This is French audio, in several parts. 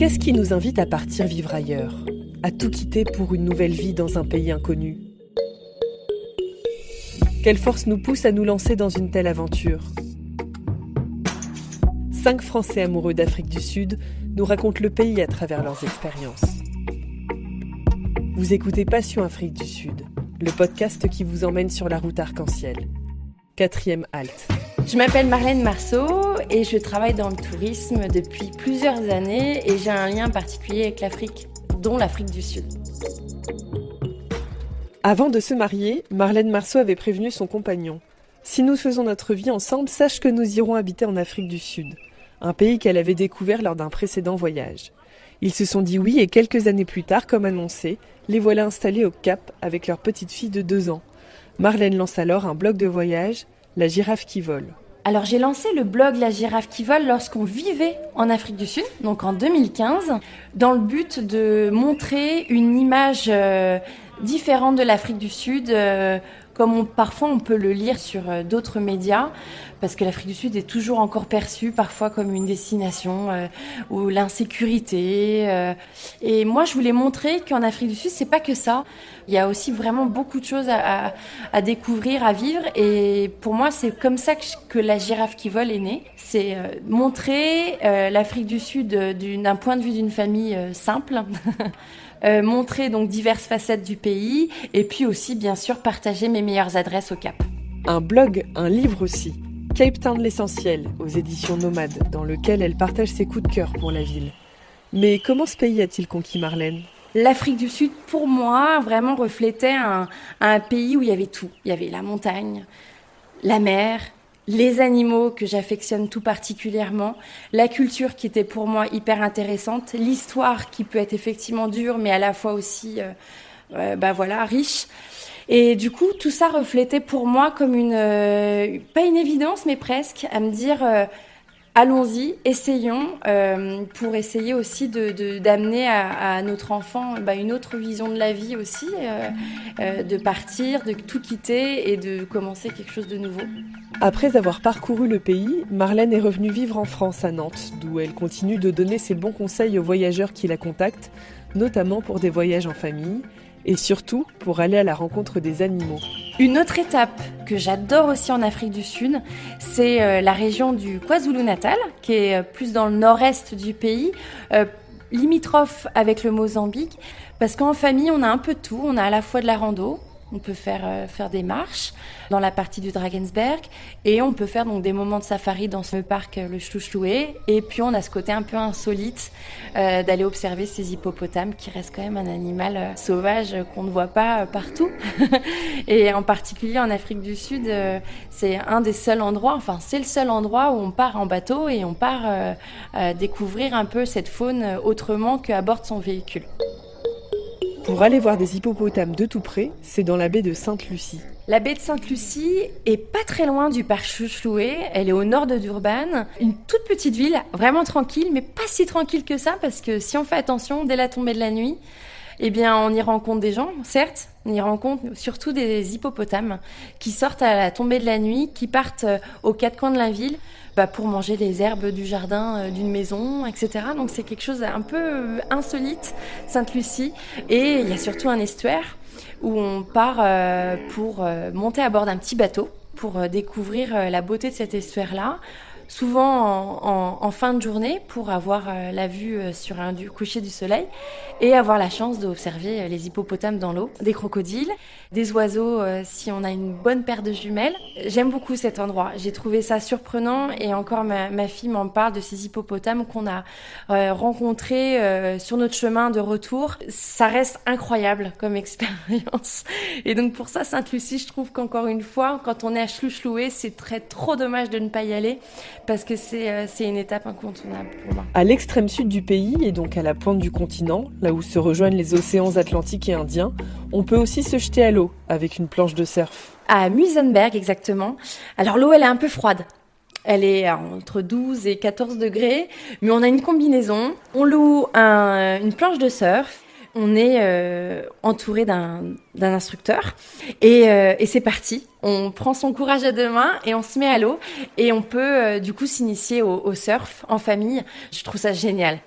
Qu'est-ce qui nous invite à partir vivre ailleurs, à tout quitter pour une nouvelle vie dans un pays inconnu ? Quelle force nous pousse à nous lancer dans une telle aventure ? 5 Français amoureux d'Afrique du Sud nous racontent le pays à travers leurs expériences. Vous écoutez Passion Afrique du Sud, le podcast qui vous emmène sur la route arc-en-ciel. 4e halte. Je m'appelle Marlène Marceau et je travaille dans le tourisme depuis plusieurs années et j'ai un lien particulier avec l'Afrique, dont l'Afrique du Sud. Avant de se marier, Marlène Marceau avait prévenu son compagnon. Si nous faisons notre vie ensemble, sache que nous irons habiter en Afrique du Sud, un pays qu'elle avait découvert lors d'un précédent voyage. Ils se sont dit oui et quelques années plus tard, comme annoncé, les voilà installés au Cap avec leur petite fille de 2 ans. Marlène lance alors un blog de voyage, La Girafe qui vole. Alors j'ai lancé le blog La Girafe qui vole lorsqu'on vivait en Afrique du Sud, donc en 2015, dans le but de montrer une image différente de l'Afrique du Sud, comme parfois on peut le lire sur d'autres médias, parce que l'Afrique du Sud est toujours encore perçue parfois comme une destination où l'insécurité. Et moi, je voulais montrer qu'en Afrique du Sud, c'est pas que ça. Il y a aussi vraiment beaucoup de choses à découvrir, à vivre. Et pour moi, c'est comme ça que La Girafe qui vole est née. C'est montrer l'Afrique du Sud d'un point de vue d'une famille simple. Montrer donc diverses facettes du pays et puis aussi bien sûr partager mes meilleures adresses au Cap. Un blog, un livre aussi, Cape Town l'essentiel, aux éditions Nomade, dans lequel elle partage ses coups de cœur pour la ville. Mais comment ce pays a-t-il conquis Marlène ? L'Afrique du Sud, pour moi, vraiment reflétait un pays où il y avait tout. Il y avait la montagne, la mer, les animaux que j'affectionne tout particulièrement, la culture qui était pour moi hyper intéressante, l'histoire qui peut être effectivement dure mais à la fois aussi riche. Et du coup, tout ça reflétait pour moi comme pas une évidence mais presque à me dire allons-y, essayons pour essayer aussi d'amener à notre enfant une autre vision de la vie aussi, de partir, de tout quitter et de commencer quelque chose de nouveau. Après avoir parcouru le pays, Marlène est revenue vivre en France, à Nantes, d'où elle continue de donner ses bons conseils aux voyageurs qui la contactent, notamment pour des voyages en famille, et surtout pour aller à la rencontre des animaux. Une autre étape que j'adore aussi en Afrique du Sud, c'est la région du KwaZulu-Natal, qui est plus dans le nord-est du pays, limitrophe avec le Mozambique, parce qu'en famille, on a un peu de tout. On a à la fois de la rando, on peut faire des marches dans la partie du Drakensberg et on peut faire donc des moments de safari dans ce parc, le Chlouchloué. Et puis on a ce côté un peu insolite d'aller observer ces hippopotames qui restent quand même un animal sauvage qu'on ne voit pas partout. Et en particulier en Afrique du Sud, c'est un des seuls endroits, c'est le seul endroit où on part en bateau et on part découvrir un peu cette faune autrement qu'à bord de son véhicule. Pour aller voir des hippopotames de tout près, c'est dans la baie de Sainte-Lucie. La baie de Sainte-Lucie est pas très loin du parc Chlouchloué. Elle est au nord de Durban. Une toute petite ville, vraiment tranquille, mais pas si tranquille que ça, parce que si on fait attention, dès la tombée de la nuit, on y rencontre des gens, certes, on y rencontre surtout des hippopotames qui sortent à la tombée de la nuit, qui partent aux 4 coins de la ville pour manger les herbes du jardin d'une maison, etc. Donc c'est quelque chose un peu insolite, Sainte-Lucie. Et il y a surtout un estuaire où on part pour monter à bord d'un petit bateau pour découvrir la beauté de cet estuaire-là. Souvent en fin de journée pour avoir la vue sur du coucher du soleil et avoir la chance d'observer les hippopotames dans l'eau, des crocodiles, des oiseaux si on a une bonne paire de jumelles. J'aime beaucoup cet endroit, j'ai trouvé ça surprenant et encore ma fille m'en parle de ces hippopotames qu'on a rencontrés sur notre chemin de retour. Ça reste incroyable comme expérience et donc pour ça Sainte-Lucie, je trouve qu'encore une fois, quand on est à Chlouchloué, c'est trop dommage de ne pas y aller parce que c'est une étape incontournable pour moi. À l'extrême sud du pays, et donc à la pointe du continent, là où se rejoignent les océans Atlantique et Indien, on peut aussi se jeter à l'eau avec une planche de surf. À Muizenberg, exactement. Alors l'eau, elle est un peu froide. Elle est entre 12 et 14 degrés, mais on a une combinaison. On loue une planche de surf. On est entouré d'un instructeur et c'est parti. On prend son courage à 2 mains et on se met à l'eau et on peut du coup s'initier au surf en famille. Je trouve ça génial.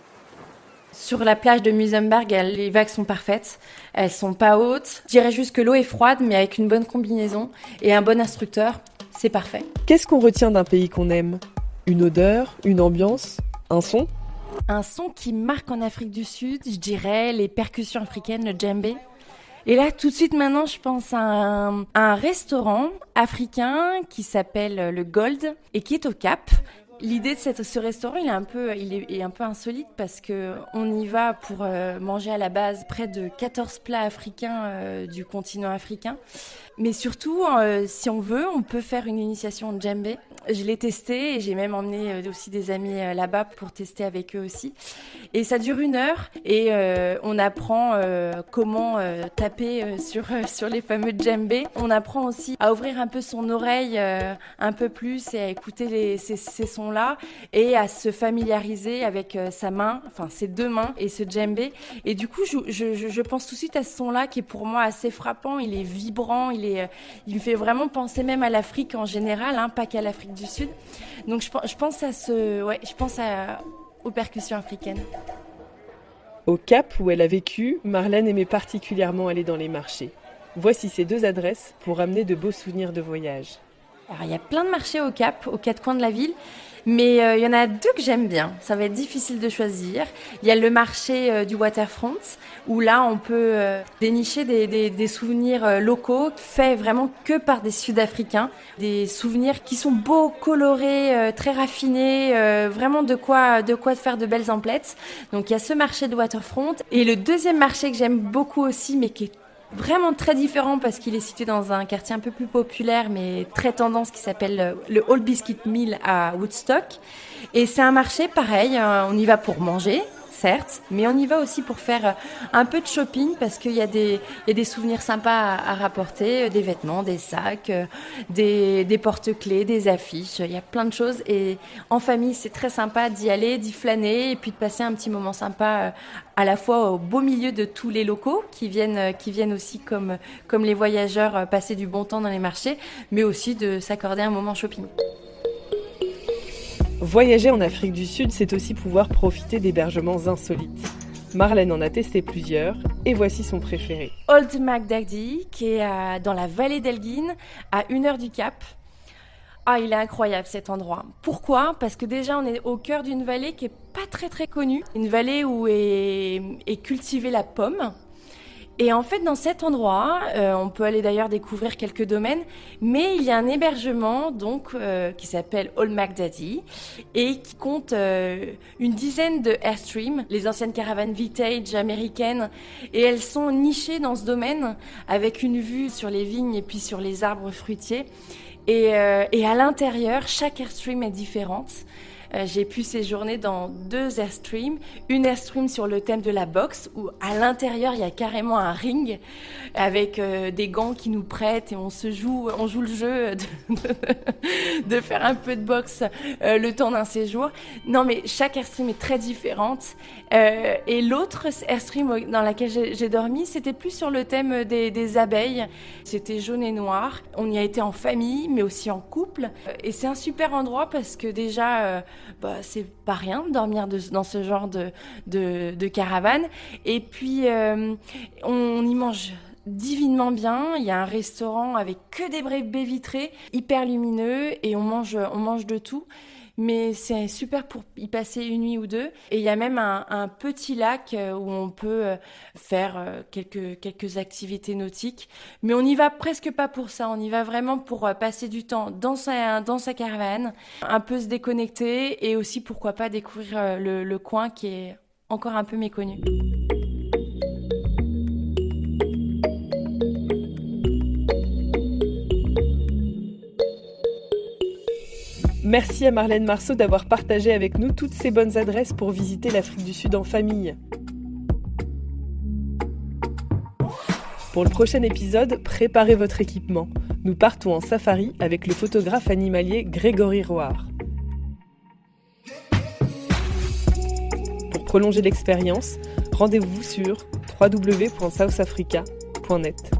Sur la plage de Muizenberg, les vagues sont parfaites. Elles sont pas hautes. Je dirais juste que l'eau est froide, mais avec une bonne combinaison et un bon instructeur, c'est parfait. Qu'est-ce qu'on retient d'un pays qu'on aime ? Une odeur, une ambiance, un son ? Un son qui marque en Afrique du Sud, je dirais les percussions africaines, le djembé. Et là, tout de suite maintenant, je pense à un restaurant africain qui s'appelle le Gold et qui est au Cap. L'idée de ce restaurant, il est un peu insolite parce que on y va pour manger à la base près de 14 plats africains du continent africain. Mais surtout, si on veut, on peut faire une initiation au djembé. Je l'ai testé et j'ai même emmené aussi des amis là-bas pour tester avec eux aussi. Et ça dure 1 heure et on apprend comment taper sur les fameux djembés. On apprend aussi à ouvrir un peu son oreille un peu plus et à écouter ces sons-là et à se familiariser avec sa main, enfin ses 2 mains et ce djembé. Et du coup, je pense tout de suite à ce son-là qui est pour moi assez frappant. Il est vibrant, il me fait vraiment penser même à l'Afrique en général, hein, pas qu'à l'Afrique du Sud. Donc je pense aux percussions africaines. Au Cap, où elle a vécu, Marlène aimait particulièrement aller dans les marchés. Voici ces 2 adresses pour amener de beaux souvenirs de voyage. Alors, il y a plein de marchés au Cap, aux 4 coins de la ville, mais il y en a 2 que j'aime bien. Ça va être difficile de choisir. Il y a le marché du Waterfront, où là, on peut dénicher des souvenirs locaux faits vraiment que par des Sud-Africains. Des souvenirs qui sont beaux, colorés, très raffinés, vraiment de quoi faire de belles emplettes. Donc, il y a ce marché de Waterfront. Et le deuxième marché que j'aime beaucoup aussi, mais qui est vraiment très différent parce qu'il est situé dans un quartier un peu plus populaire mais très tendance qui s'appelle le Old Biscuit Mill à Woodstock. Et c'est un marché pareil, on y va pour manger, certes, mais on y va aussi pour faire un peu de shopping parce qu'il y a des souvenirs sympas à rapporter, des vêtements, des sacs, des porte-clés, des affiches, il y a plein de choses et en famille c'est très sympa d'y aller, d'y flâner et puis de passer un petit moment sympa à la fois au beau milieu de tous les locaux qui viennent aussi comme les voyageurs passer du bon temps dans les marchés, mais aussi de s'accorder un moment shopping. Voyager en Afrique du Sud, c'est aussi pouvoir profiter d'hébergements insolites. Marlène en a testé plusieurs et voici son préféré. Old Magdagdy, qui est dans la vallée d'Elgin, à 1 heure du Cap. Ah, il est incroyable cet endroit. Pourquoi ? Parce que déjà, on est au cœur d'une vallée qui est pas très très connue. Une vallée où est cultivée la pomme. Et en fait, dans cet endroit, on peut aller d'ailleurs découvrir quelques domaines, mais il y a un hébergement donc qui s'appelle Old Magdagdy et qui compte une dizaine de Airstream, les anciennes caravanes vintage américaines, et elles sont nichées dans ce domaine avec une vue sur les vignes et puis sur les arbres fruitiers. Et à l'intérieur, chaque Airstream est différente. J'ai pu séjourner dans 2 Airstream. Une Airstream sur le thème de la boxe, où à l'intérieur, il y a carrément un ring avec des gants qui nous prêtent et on joue le jeu de faire un peu de boxe le temps d'un séjour. Non, mais chaque Airstream est très différente. Et l'autre Airstream dans laquelle j'ai dormi, c'était plus sur le thème des abeilles. C'était jaune et noir. On y a été en famille, mais aussi en couple. Et c'est un super endroit parce que déjà... c'est pas rien de dormir dans ce genre de caravane. Et puis, on y mange divinement bien. Il y a un restaurant avec que des baies vitrées, hyper lumineux, et on mange de tout. Mais c'est super pour y passer 1 nuit ou 2. Et il y a même un petit lac où on peut faire quelques activités nautiques. Mais on n'y va presque pas pour ça. On y va vraiment pour passer du temps dans sa caravane, un peu se déconnecter et aussi, pourquoi pas, découvrir le coin qui est encore un peu méconnu. Merci à Marlène Marceau d'avoir partagé avec nous toutes ces bonnes adresses pour visiter l'Afrique du Sud en famille. Pour le prochain épisode, préparez votre équipement. Nous partons en safari avec le photographe animalier Grégory Roard. Pour prolonger l'expérience, rendez-vous sur www.southafrica.net.